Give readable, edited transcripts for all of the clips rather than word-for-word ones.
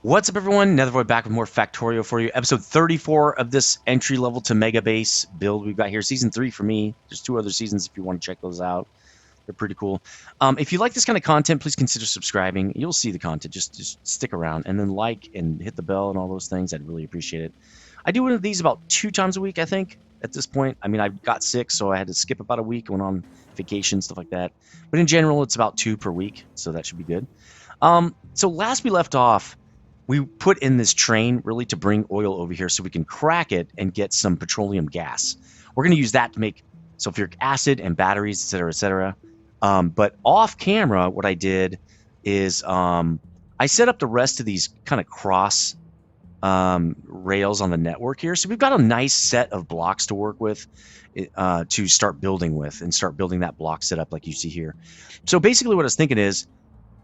What's up, everyone? Nethervoid back with more Factorio for you. Episode 34 of this entry-level to MEGABASE build we've got here. Season 3 for me. There's 2 other seasons if you want to check those out. They're pretty cool. If you like this kind of content, please consider subscribing. You'll see the content. Just stick around. And then like and hit the bell and all those things. I'd really appreciate it. I do one of these about 2 times a week, I think, at this point. I mean, I got sick, so I had to skip about a week, went on vacation, stuff like that. But in general, it's about 2 per week, so that should be good. So last we left off, we put in this train really to bring oil over here so we can crack it and get some petroleum gas. We're going to use that to make sulfuric acid and batteries, etc., etc. But off camera, what I did is I set up the rest of these kind of cross rails on the network here. So we've got a nice set of blocks to work with to start building with and start building that block setup like you see here. So basically what I was thinking is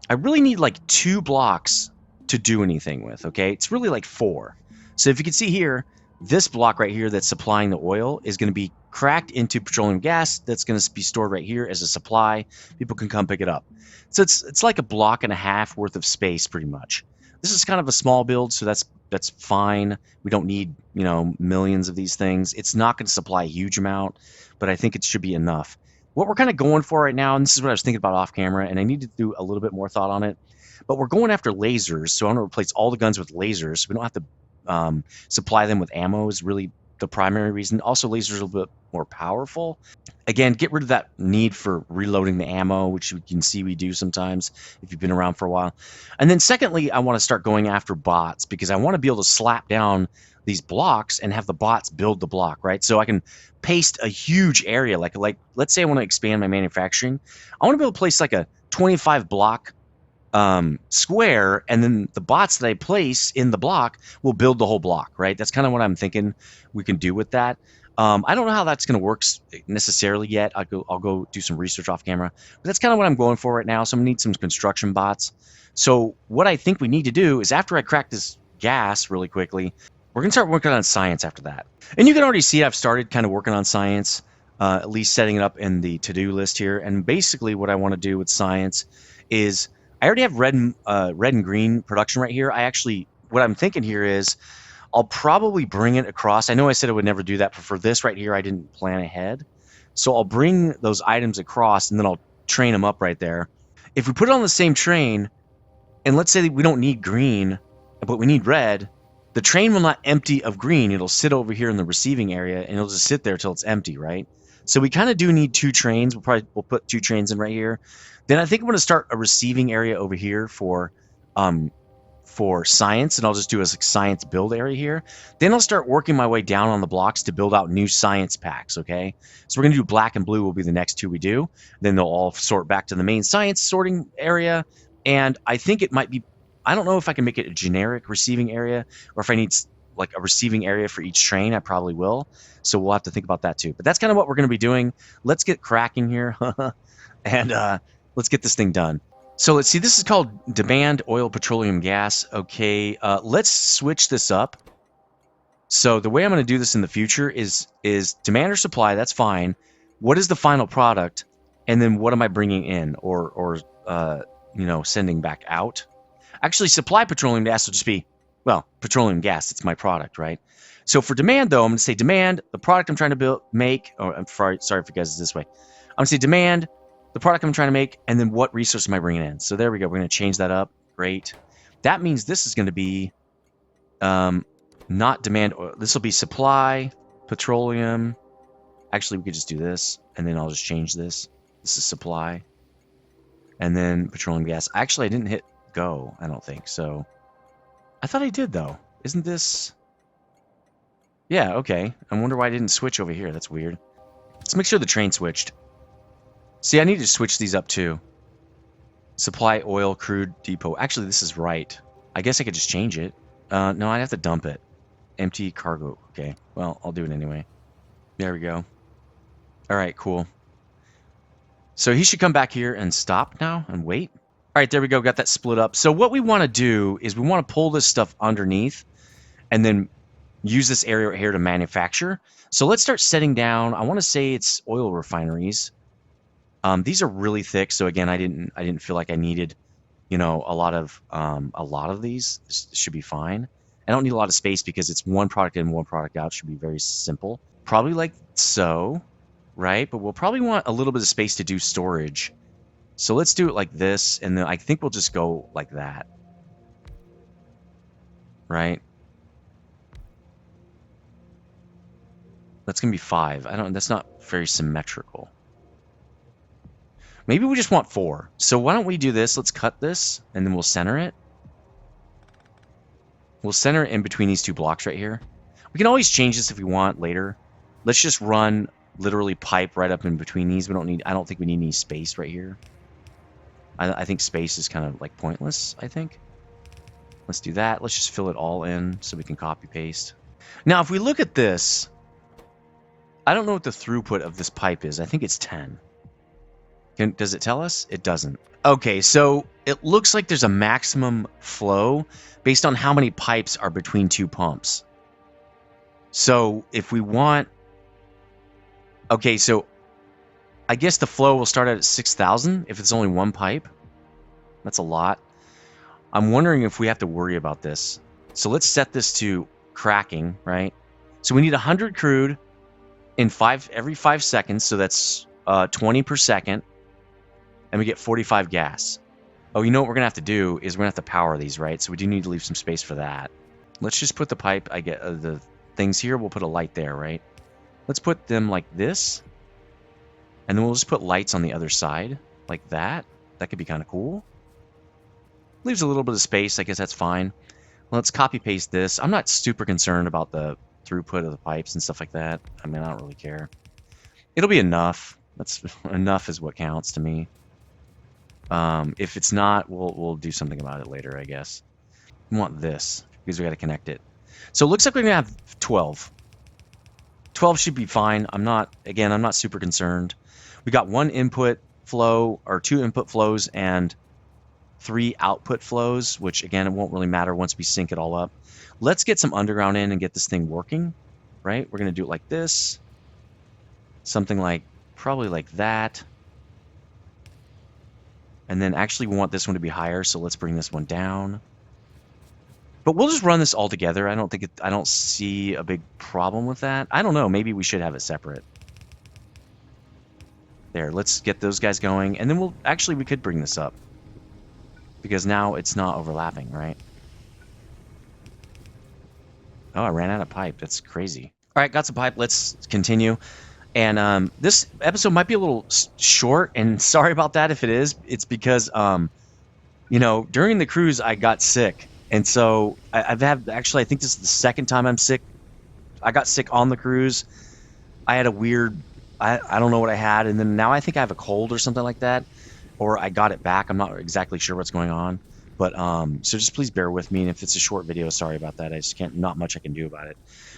I really need like 2 blocks to do anything with, okay? It's really like 4. So if you can see here, this block right here that's supplying the oil is going to be cracked into petroleum gas that's going to be stored right here as a supply. People can come pick it up. So it's like a block and a half worth of space pretty much. This is kind of a small build, so that's fine. We don't need, millions of these things. It's not going to supply a huge amount, but I think it should be enough. What we're kind of going for right now, and this is what I was thinking about off camera, and I need to do a little bit more thought on it, but we're going after lasers, so I want to replace all the guns with lasers. So we don't have to supply them with ammo is really the primary reason. Also, lasers are a little bit more powerful. Again, get rid of that need for reloading the ammo, which you can see we do sometimes if you've been around for a while. And then secondly, I want to start going after bots because I want to be able to slap down these blocks and have the bots build the block, right? So I can paste a huge area. Like let's say I want to expand my manufacturing. I want to be able to place like a 25 block square, and then the bots that I place in the block will build the whole block, right? That's kind of what I'm thinking we can do with that. I don't know how that's going to work necessarily yet. I'll go do some research off camera, but that's kind of what I'm going for right now. So I'm gonna need some construction bots. So what I think we need to do is after I crack this gas really quickly, we're gonna start working on science after that. And you can already see I've started kind of working on science, at least setting it up in the to-do list here. And basically what I want to do with science is I already have red and green production right here. What I'm thinking here is I'll probably bring it across. I know I said I would never do that, but for this right here, I didn't plan ahead. So I'll bring those items across, and then I'll train them up right there. If we put it on the same train, and let's say we don't need green, but we need red, the train will not empty of green. It'll sit over here in the receiving area, and it'll just sit there till it's empty, right? So we kind of do need 2 trains. We'll put 2 trains in right here. Then I think I'm going to start a receiving area over here for science, and I'll just do a science build area here. Then I'll start working my way down on the blocks to build out new science packs, okay? So we're going to do black and blue will be the next 2 we do. Then they'll all sort back to the main science sorting area, and I think it might be, I don't know if I can make it a generic receiving area or if I need like a receiving area for each train. I probably will. So we'll have to think about that too. But that's kind of what we're going to be doing. Let's get cracking here and let's get this thing done. So let's see, this is called demand oil petroleum gas. Okay, let's switch this up. So the way I'm going to do this in the future is demand or supply, that's fine. What is the final product? And then what am I bringing in or sending back out? Actually, supply petroleum gas will just be, well, petroleum gas, it's my product, right? So for demand, though, I'm going to say demand, the product I'm trying to make, or I'm sorry if you guys is this way. I'm going to say demand, the product I'm trying to make, and then what resource am I bringing in? So there we go. We're going to change that up. Great. That means this is going to be not demand. This will be supply, petroleum. Actually, we could just do this, and then I'll just change this. This is supply. And then petroleum gas. Actually, I didn't hit go, I don't think. So I thought I did, though. Isn't this... Yeah, okay. I wonder why I didn't switch over here. That's weird. Let's make sure the train switched. See, I need to switch these up too. Supply oil, crude, depot. Actually, this is right. I guess I could just change it. No, I'd have to dump it. Empty cargo. Okay, well, I'll do it anyway. There we go. All right, cool. So he should come back here and stop now and wait. All right, there we go. Got that split up. So what we want to do is we want to pull this stuff underneath and then use this area right here to manufacture. So let's start setting down. I want to say it's oil refineries. These are really thick, so again, I didn't feel like I needed you know, a lot of these. This should be fine. I don't need a lot of space because it's one product in, one product out. Should be very simple. Probably like so, right? But we'll probably want a little bit of space to do storage. So let's do it like this, and then I think we'll just go like that, right? That's gonna be 5. I don't. That's not very symmetrical. Maybe we just want 4. So why don't we do this? Let's cut this, and then we'll center it. We'll center it in between these 2 blocks right here. We can always change this if we want later. Let's just run literally pipe right up in between these. We don't need. I don't think we need any space right here. I think space is kind of like pointless. I think. Let's do that. Let's just fill it all in so we can copy paste. Now, if we look at this, I don't know what the throughput of this pipe is. I think it's 10. Does it tell us? It doesn't. Okay, so it looks like there's a maximum flow based on how many pipes are between 2 pumps. So if we want... Okay, so I guess the flow will start at 6,000 if it's only 1 pipe. That's a lot. I'm wondering if we have to worry about this. So let's set this to cracking, right? So we need 100 crude in every 5 seconds, so that's 20 per second, and we get 45 gas. Oh, you know what we're gonna have to do is we're gonna have to power these, right? So we do need to leave some space for that. Let's just put the pipe. I get the things here. We'll put a light there, right? Let's put them like this, and then we'll just put lights on the other side like that. That could be kind of cool. Leaves a little bit of space. I guess that's fine. Let's copy paste this. I'm not super concerned about the throughput of the pipes and stuff like that. I mean, I don't really care. It'll be enough. That's enough is what counts to me. If it's not, we'll do something about it later, I guess. We want this because we got to connect it. So it looks like we're gonna have 12. 12 should be fine. I'm not super concerned. We got 1 input flow or 2 input flows and 3 output flows, which again, it won't really matter once we sync it all up. Let's get some underground in and get this thing working, right? We're going to do it like this. Something like, probably like that. And then actually we want this one to be higher, so let's bring this one down. But we'll just run this all together. I don't see a big problem with that. I don't know, maybe we should have it separate. There, let's get those guys going, and then we could bring this up. Because now it's not overlapping, right? Oh, I ran out of pipe. That's crazy. All right, got some pipe. Let's continue. And this episode might be a little short, and sorry about that if it is. It's because, you know, during the cruise, I got sick. And so I think this is the second time I'm sick. I got sick on the cruise. I had a weird, I don't know what I had. And then now I think I have a cold or something like that. Or I got it back. I'm not exactly sure what's going on. But so just please bear with me. And if it's a short video, sorry about that. I just not much I can do about it.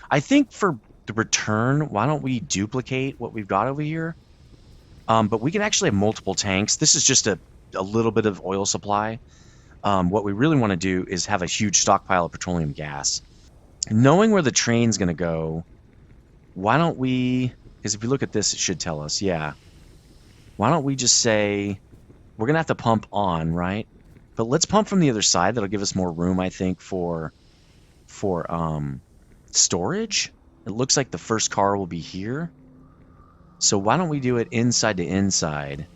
I think for the return, why don't we duplicate what we've got over here? But we can actually have multiple tanks. This is just a little bit of oil supply. What we really want to do is have a huge stockpile of petroleum gas. Knowing where the train's going to go, why don't we... Because if we look at this, it should tell us, yeah. Why don't we just say... We're going to have to pump on, right? But let's pump from the other side. That'll give us more room, I think, for storage. It looks like the first car will be here. So why don't we do it inside to inside,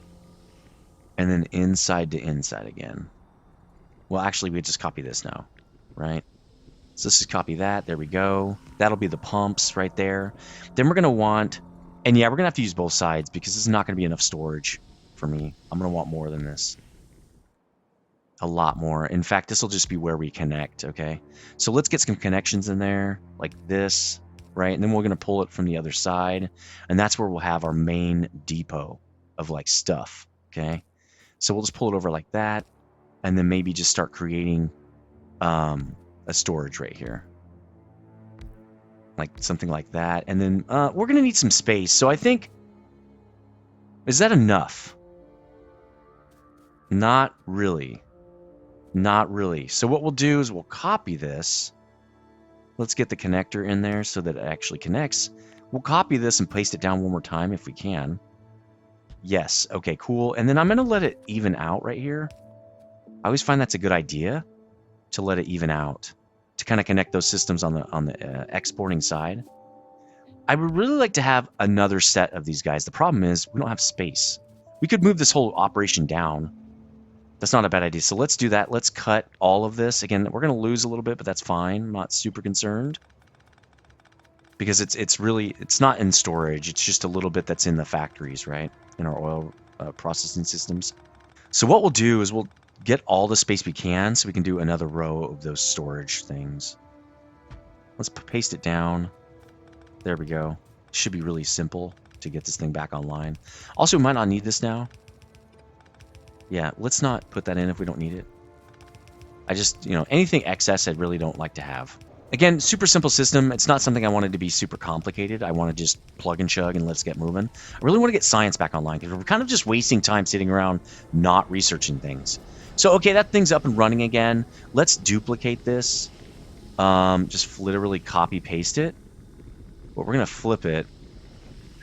and then inside to inside again? Well, actually, we just copy this now, right? So let's just copy that. There we go. That'll be the pumps right there. Then we're going to want... And yeah, we're going to have to use both sides because this is not going to be enough storage for me. I'm going to want more than this. A lot more. In fact, this will just be where we connect, okay? So let's get some connections in there, like this, right? And then we're going to pull it from the other side. And that's where we'll have our main depot of, like, stuff, okay? So we'll just pull it over like that. And then maybe just start creating a storage right here. Like something like that. And then we're going to need some space. So I think... Is that enough? Not really. Not really. So what we'll do is we'll copy this. Let's get the connector in there so that it actually connects. We'll copy this and paste it down one more time if we can. Yes. Okay, cool. And then I'm going to let it even out right here. I always find that's a good idea to let it even out, to kind of connect those systems on the exporting side. I would really like to have another set of these guys. The problem is we don't have space. We could move this whole operation down. That's not a bad idea. So let's do that. Let's cut all of this. Again, we're going to lose a little bit, but that's fine. I'm not super concerned because it's not in storage. It's just a little bit that's in the factories, right? In our oil processing systems. So what we'll do is we'll get all the space we can so we can do another row of those storage things. Let's paste it down. There we go. Should be really simple to get this thing back online. Also, we might not need this now. Yeah, let's not put that in if we don't need it. I just, anything excess I really don't like to have. Again, super simple system. It's not something I wanted to be super complicated. I want to just plug and chug and let's get moving. I really want to get science back online because we're kind of just wasting time sitting around not researching things. So, okay, that thing's up and running again. Let's duplicate this. Just literally copy paste it. But we're going to flip it.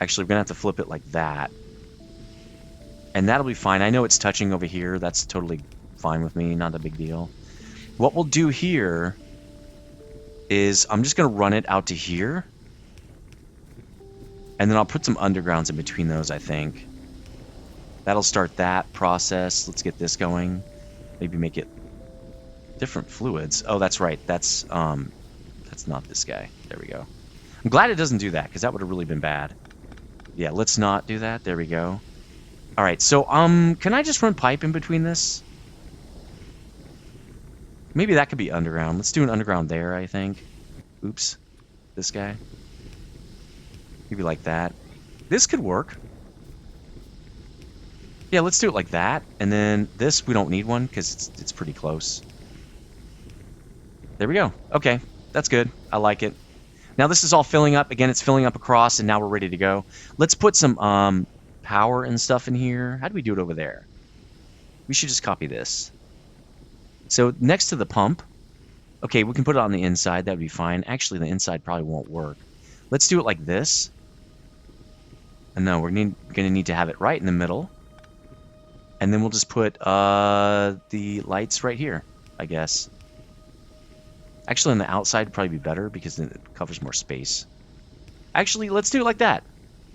Actually, we're going to have to flip it like that. And that'll be fine. I know it's touching over here. That's totally fine with me. Not a big deal. What we'll do here is I'm just going to run it out to here. And then I'll put some undergrounds in between those, I think. That'll start that process. Let's get this going. Maybe make it different fluids. Oh, that's right. That's not this guy. There we go. I'm glad it doesn't do that because that would have really been bad. Yeah, let's not do that. There we go. All right, so can I just run pipe in between this? Maybe that could be underground. Let's do an underground there, I think. Oops. This guy. Maybe like that. This could work. Yeah, let's do it like that. And then this, we don't need one because it's pretty close. There we go. Okay, that's good. I like it. Now this is all filling up. Again, it's filling up across, and now we're ready to go. Let's put some power and stuff in here. How do we do it over there? We should just copy this. So next to the pump, okay, we can put it on the inside. That would be fine. Actually, the inside probably won't work. Let's do it like this. And no, we're going to need to have it right in the middle. And then we'll just put the lights right here, I guess. Actually, on the outside would probably be better because then it covers more space. Actually, let's do it like that.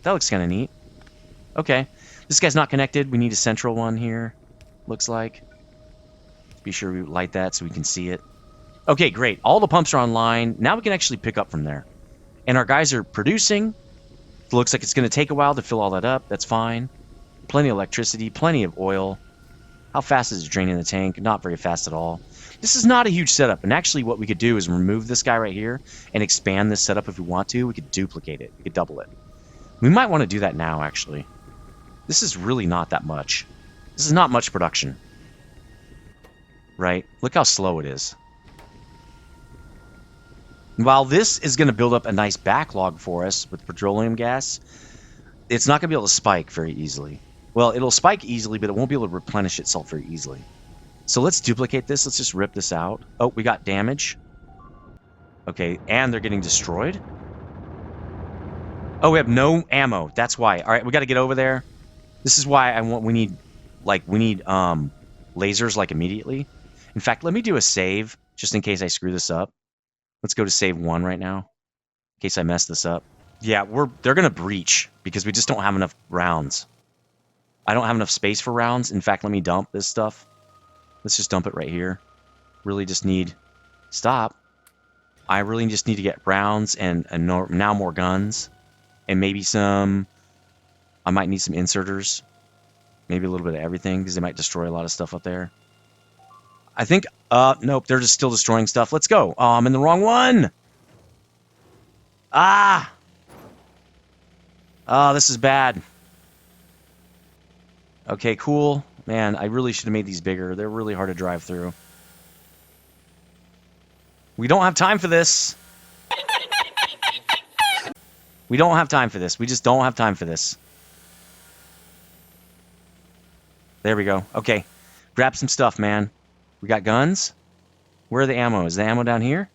That looks kind of neat. Okay. This guy's not connected. We need a central one here, looks like. Be sure we light that so we can see it. Okay, great. All the pumps are online. Now we can actually pick up from there. And our guys are producing. It looks like it's going to take a while to fill all that up. That's fine. Plenty of electricity, plenty of oil. How fast is it draining the tank? Not very fast at all. This is not a huge setup. And actually what we could do is remove this guy right here and expand this setup if we want to. We could duplicate it. We could double it. We might want to do that now, actually. This is really not that much. This is not much production. Right? Look how slow it is. While this is going to build up a nice backlog for us with petroleum gas, it's not going to be able to spike very easily. Well, it'll spike easily, but it won't be able to replenish itself very easily. So let's duplicate this. Let's just rip this out. Oh, we got damage. Okay, and they're getting destroyed. Oh, we have no ammo. That's why. All right, we got to get over there. This is why we need lasers like immediately. In fact, let me do a save just in case I screw this up. Let's go to save 1 right now in case I mess this up. Yeah, they're going to breach because we just don't have enough rounds. I don't have enough space for rounds. In fact, let me dump this stuff. Let's just dump it right here. Really just need... Stop. I really just need to get rounds and now more guns. And maybe some... I might need some inserters. Maybe a little bit of everything because they might destroy a lot of stuff up there. I think... nope, they're just still destroying stuff. Let's go. Oh, I'm in the wrong one! Ah! Oh, this is bad. Okay, cool. Man, I really should have made these bigger. They're really hard to drive through. We don't have time for this. We don't have time for this. We just don't have time for this. There we go. Okay. Grab some stuff, man. We got guns. Where are the ammo? Is the ammo down here?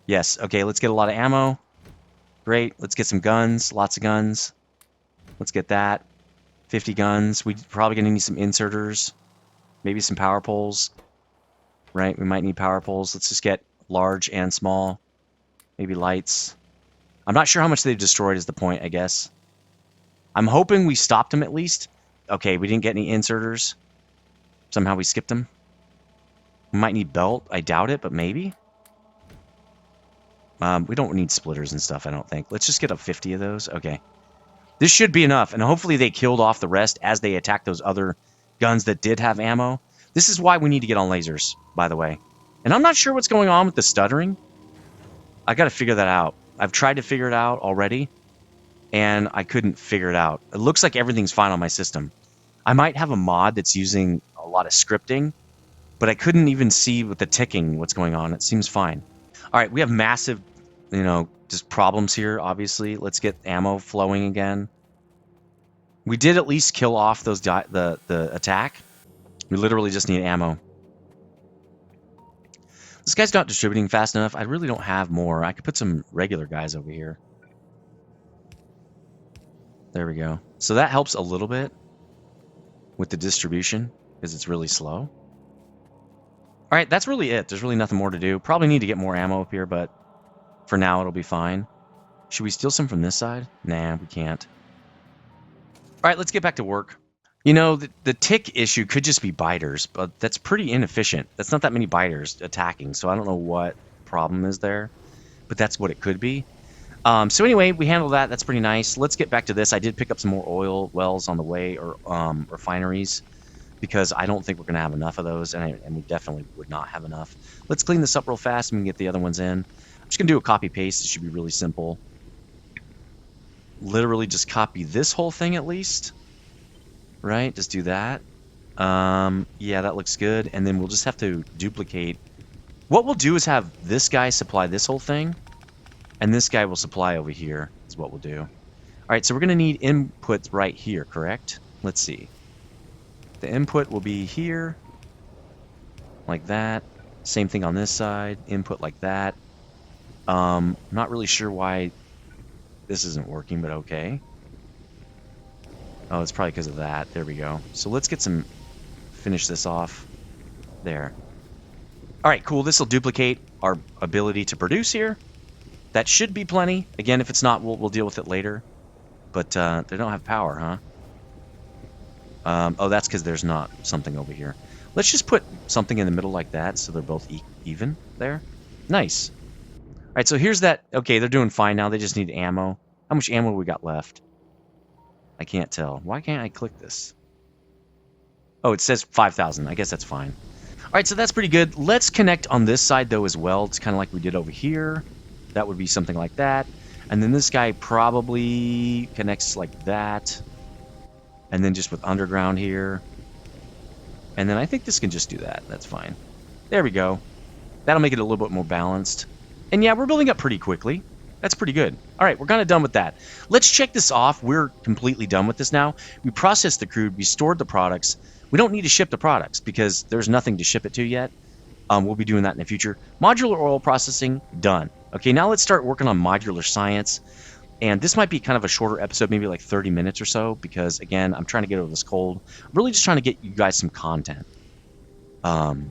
Yes. Okay, let's get a lot of ammo. Great. Let's get some guns. Lots of guns. Let's get that. 50 guns. We're probably going to need some inserters. Maybe some power poles, right? We might need power poles. Let's just get large and small. Maybe lights. I'm not sure how much they've destroyed is the point, I guess. I'm hoping we stopped them at least. Okay, we didn't get any inserters. Somehow we skipped them. We might need belt. I doubt it, but maybe. We don't need splitters and stuff, I don't think. Let's just get up 50 of those. Okay. This should be enough, and hopefully they killed off the rest as they attacked those other guns that did have ammo. This is why we need to get on lasers, by the way. And I'm not sure what's going on with the stuttering. I got to figure that out. I've tried to figure it out already, and I couldn't figure it out. It looks like everything's fine on my system. I might have a mod that's using a lot of scripting, but I couldn't even see with the ticking what's going on. It seems fine. All right, we have massive, just problems here, obviously. Let's get ammo flowing again. We did at least kill off those the attack. We literally just need ammo. This guy's not distributing fast enough. I really don't have more. I could put some regular guys over here. There we go. So that helps a little bit with the distribution because it's really slow. All right, that's really it. There's really nothing more to do. Probably need to get more ammo up here, but for now it'll be fine. Should we steal some from this side? Nah, we can't. All right, let's get back to work. You know, the tick issue could just be biters, but that's pretty inefficient. That's not that many biters attacking, so I don't know what problem is there, but that's what it could be. So anyway, we handled that. That's pretty nice. Let's get back to this. I did pick up some more oil wells on the way, or refineries, because I don't think we're going to have enough of those, and we definitely would not have enough. Let's clean this up real fast and we can get the other ones in. I'm just going to do a copy-paste. It should be really simple. Literally just copy this whole thing at least. Right? Just do that. Yeah, that looks good. And then we'll just have to duplicate. What we'll do is have this guy supply this whole thing, and this guy will supply over here, is what we'll do. All right, so we're going to need inputs right here, correct? Let's see. The input will be here, like that. Same thing on this side. Input like that. Not really sure why this isn't working, but okay. Oh, it's probably because of that. There we go. So let's get some... Finish this off. There. All right, cool. This will duplicate our ability to produce here. That should be plenty. Again, if it's not, we'll deal with it later. But they don't have power, huh? Oh, that's because there's not something over here. Let's just put something in the middle like that so they're both even there. Nice. All right, so here's that. Okay, they're doing fine now. They just need ammo. How much ammo we got left? I can't tell. Why can't I click this? Oh, it says 5,000. I guess that's fine. All right, so that's pretty good. Let's connect on this side, though, as well. It's kind of like we did over here. That would be something like that. And then this guy probably connects like that. And then just with underground here. And then I think this can just do that. That's fine. There we go. That'll make it a little bit more balanced. And yeah, we're building up pretty quickly. That's pretty good. All right, we're kind of done with that. Let's check this off. We're completely done with this now. We processed the crude. We stored the products. We don't need to ship the products because there's nothing to ship it to yet. We'll be doing that in the future. Modular oil processing, done. Okay, now let's start working on modular science. And this might be kind of a shorter episode, maybe like 30 minutes or so, because, again, I'm trying to get over this cold. I'm really just trying to get you guys some content.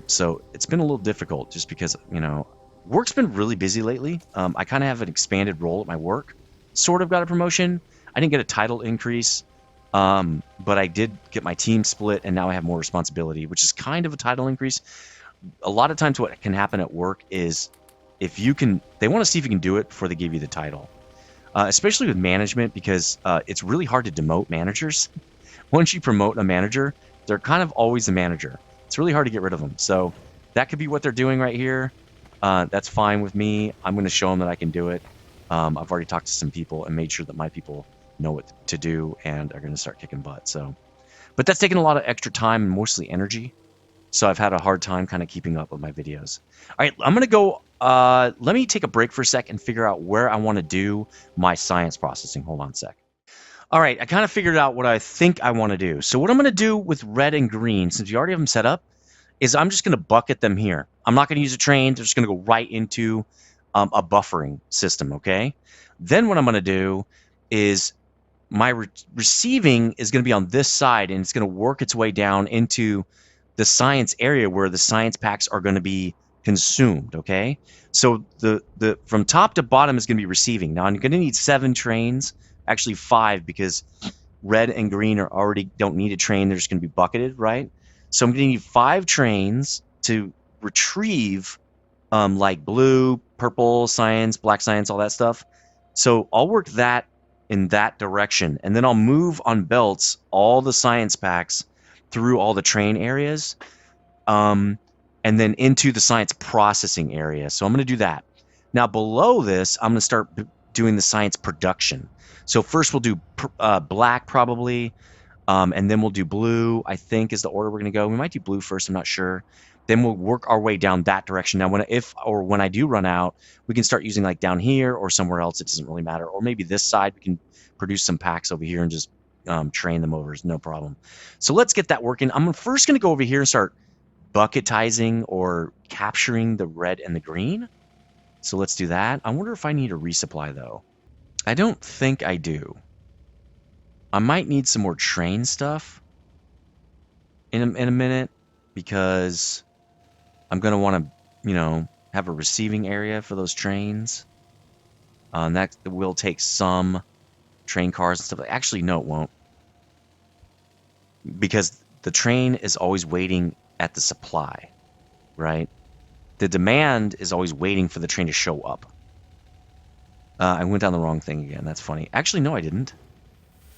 So it's been a little difficult just because, work's been really busy lately. I kind of have an expanded role at my work. Sort of got a promotion. I didn't get a title increase, but I did get my team split, and now I have more responsibility, which is kind of a title increase. A lot of times what can happen at work is if you can, they want to see if you can do it before they give you the title, especially with management, because it's really hard to demote managers. Once you promote a manager, they're kind of always the manager. It's really hard to get rid of them. So that could be what they're doing right here. That's fine with me. I'm going to show them that I can do it. I've already talked to some people and made sure that my people know what to do and are going to start kicking butt. So, but that's taken a lot of extra time and mostly energy. So I've had a hard time kind of keeping up with my videos. All right, I'm going to go, let me take a break for a sec and figure out where I want to do my science processing. Hold on a sec. All right, I kind of figured out what I think I want to do. So what I'm going to do with red and green, since you already have them set up, is I'm just going to bucket them here. I'm not going to use a train. They're just going to go right into a buffering system, okay? Then what I'm going to do is my receiving is going to be on this side, and it's going to work its way down into the science area where the science packs are going to be consumed, okay? So the from top to bottom is going to be receiving. Now I'm going to need 7 trains, actually 5, because red and green are already don't need a train. They're just going to be bucketed, right? So I'm going to need 5 trains to retrieve like blue, purple science, black science, all that stuff. So I'll work that in that direction, and then I'll move on belts all the science packs through all the train areas, and then into the science processing area. So I'm going to do that. Now below this, I'm going to start doing the science production. So first we'll do black probably, and then we'll do blue, I think is the order we're going to go. We might do blue first, I'm not sure. Then we'll work our way down that direction. Now, when I do run out, we can start using like down here or somewhere else. It doesn't really matter. Or maybe this side, we can produce some packs over here and just train them over. It's no problem. So let's get that working. I'm first going to go over here and start bucketizing or capturing the red and the green. So let's do that. I wonder if I need a resupply, though. I don't think I do. I might need some more train stuff in a minute, because I'm going to want to, have a receiving area for those trains. That will take some train cars and stuff. Actually, no, it won't. Because the train is always waiting at the supply, right? The demand is always waiting for the train to show up. I went down the wrong thing again. That's funny. Actually, no, I didn't.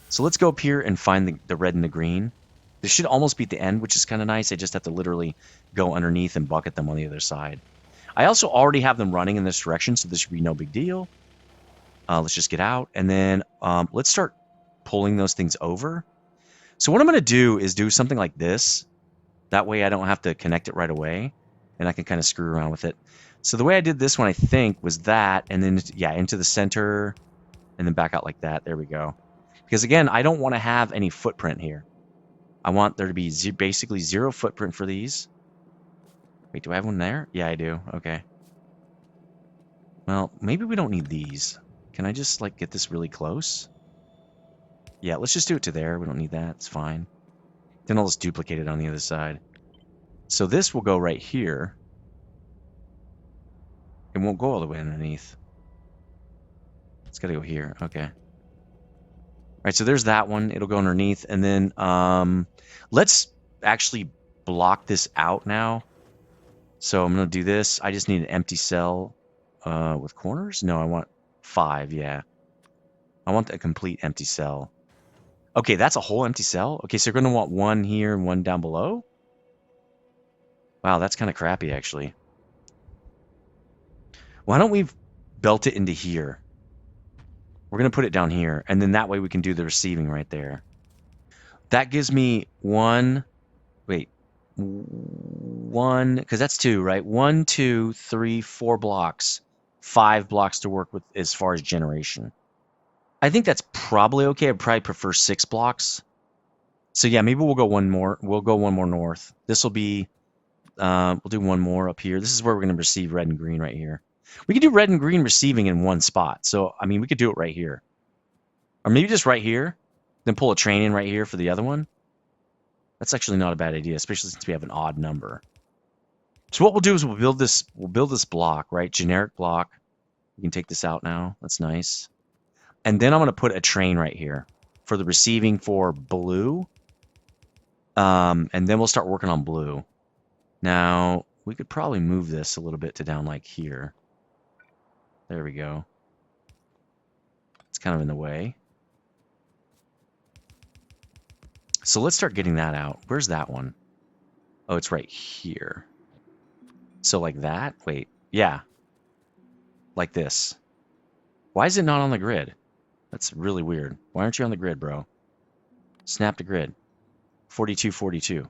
So let's go up here and find the red and the green. This should almost be at the end, which is kind of nice. I just have to literally go underneath and bucket them on the other side. I also already have them running in this direction, so this should be no big deal. Let's just get out, and then let's start pulling those things over. So what I'm going to do is do something like this. That way I don't have to connect it right away, and I can kind of screw around with it. So the way I did this one, I think, was that, and then, yeah, into the center, and then back out like that. There we go. Because, again, I don't want to have any footprint here. I want there to be basically 0 footprint for these. Wait, do I have one there? Yeah, I do. Okay. Well, maybe we don't need these. Can I just, like, get this really close? Yeah, let's just do it to there. We don't need that. It's fine. Then I'll just duplicate it on the other side. So this will go right here. It won't go all the way underneath. It's got to go here. Okay. All right, so there's that one. It'll go underneath. And then let's actually block this out now. So I'm going to do this. I just need an empty cell with corners. No, I want 5, yeah. I want a complete empty cell. Okay, that's a whole empty cell? Okay, so you're going to want 1 here and 1 down below? Wow, that's kind of crappy, actually. Why don't we belt it into here? We're going to put it down here, and then that way we can do the receiving right there. That gives me 1, wait, 1, because that's 2, right? 1, 2, 3, 4 blocks. 5 blocks to work with as far as generation. I think that's probably okay. I'd probably prefer 6 blocks. So yeah, maybe we'll go one more. We'll go 1 more north. This will be, we'll do 1 more up here. This is where we're going to receive red and green right here. We could do red and green receiving in 1 spot. So, I mean, we could do it right here. Or maybe just right here. Then pull a train in right here for the other one. That's actually not a bad idea, especially since we have an odd number. So what we'll do is we'll build this block, right? Generic block. We can take this out now. That's nice. And then I'm going to put a train right here for the receiving for blue. And then we'll start working on blue. Now, we could probably move this a little bit to down like here. There we go. It's kind of in the way. So let's start getting that out. Where's that one? Oh, it's right here. So like that? Wait, yeah. Like this. Why is it not on the grid? That's really weird. Why aren't you on the grid, bro? Snap to grid. 42, 42.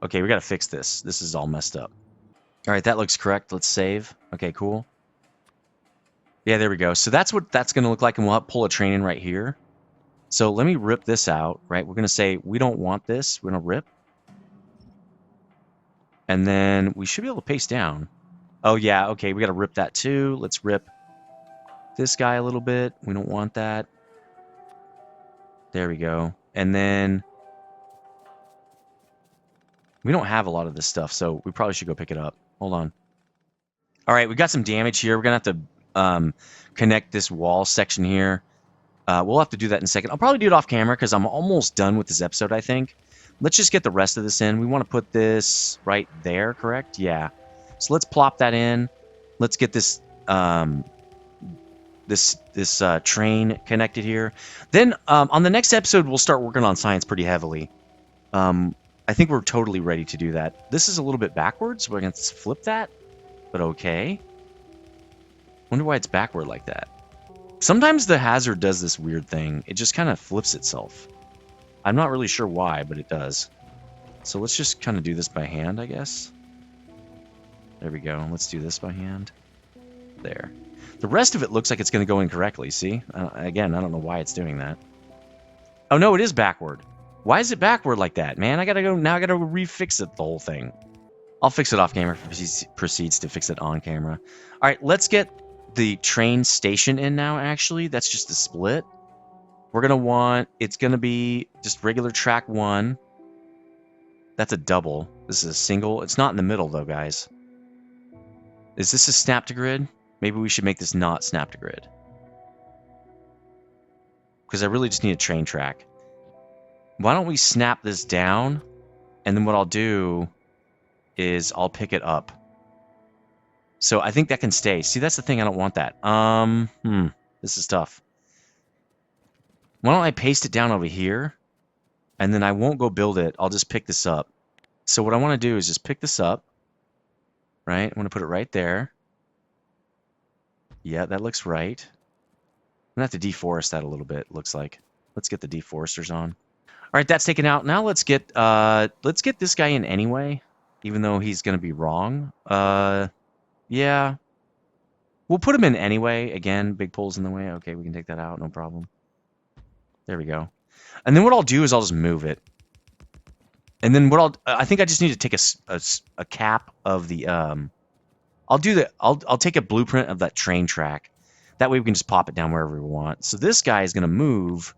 Okay, we got to fix this. This is all messed up. All right, that looks correct. Let's save. Okay, cool. Yeah, there we go. So that's what that's going to look like, and we'll have pull a train in right here. So let me rip this out, right? We're going to say we don't want this. We're going to rip. And then we should be able to paste down. Oh, yeah, okay, we got to rip that too. Let's rip this guy a little bit. We don't want that. There we go. And then We don't have a lot of this stuff, so we probably should go pick it up. Hold on. All right, we got some damage here. We're going to have to connect this wall section here. We'll have to do that in a second. I'll probably do it off camera because I'm almost done with this episode, I think. Let's just get the rest of this in. We want to put this right there, correct? Yeah. So let's plop that in. Let's get this train connected here. Then on the next episode, we'll start working on science pretty heavily. I think we're totally ready to do that. This is a little bit backwards. We're going to flip that, but okay. Wonder why it's backward like that. Sometimes the hazard does this weird thing. It just kind of flips itself. I'm not really sure why, but it does. So let's just kind of do this by hand, I guess. There we go. Let's do this by hand. There. The rest of it looks like it's going to go incorrectly, see? Again, I don't know why it's doing that. Oh, no, it is backward. Why is it backward like that, man? I got to go, now I got to refix it, the whole thing. I'll fix it off camera if he proceeds to fix it on camera. All right, let's get the train station in now, actually. That's just a split. We're going to want, it's going to be just regular track 1. That's a double. This is a single. It's not in the middle, though, guys. Is this a snap to grid? Maybe we should make this not snap to grid. Because I really just need a train track. Why don't we snap this down? And then what I'll do is I'll pick it up. So I think that can stay. See, that's the thing. I don't want that. This is tough. Why don't I paste it down over here? And then I won't go build it. I'll just pick this up. So what I want to do is just pick this up. Right? I want to put it right there. Yeah, that looks right. I'm going to have to deforest that a little bit, looks like. Let's get the deforesters on. All right, that's taken out. Now let's get this guy in anyway, even though he's going to be wrong. Yeah. We'll put him in anyway. Again, big pole's in the way. Okay, we can take that out, no problem. There we go. And then what I'll do is I'll just move it. And then what I think I just need to take a cap of the I'll do that. I'll take a blueprint of that train track. That way we can just pop it down wherever we want. So this guy is going to move.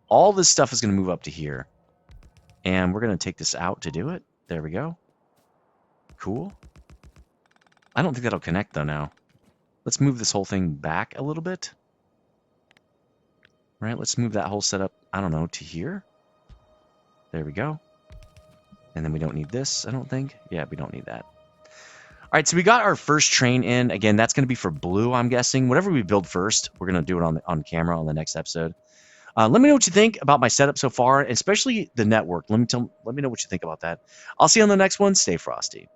All this stuff is going to move up to here. And we're going to take this out to do it. There we go. Cool. I don't think that'll connect though now. Let's move this whole thing back a little bit. All right, let's move that whole setup, I don't know, to here. There we go. And then we don't need this, I don't think. Yeah, we don't need that. All right, so we got our first train in. Again, that's going to be for blue, I'm guessing. Whatever we build first, we're going to do it on camera on the next episode. Let me know what you think about my setup so far, especially the network. Let me know what you think about that. I'll see you on the next one. Stay frosty.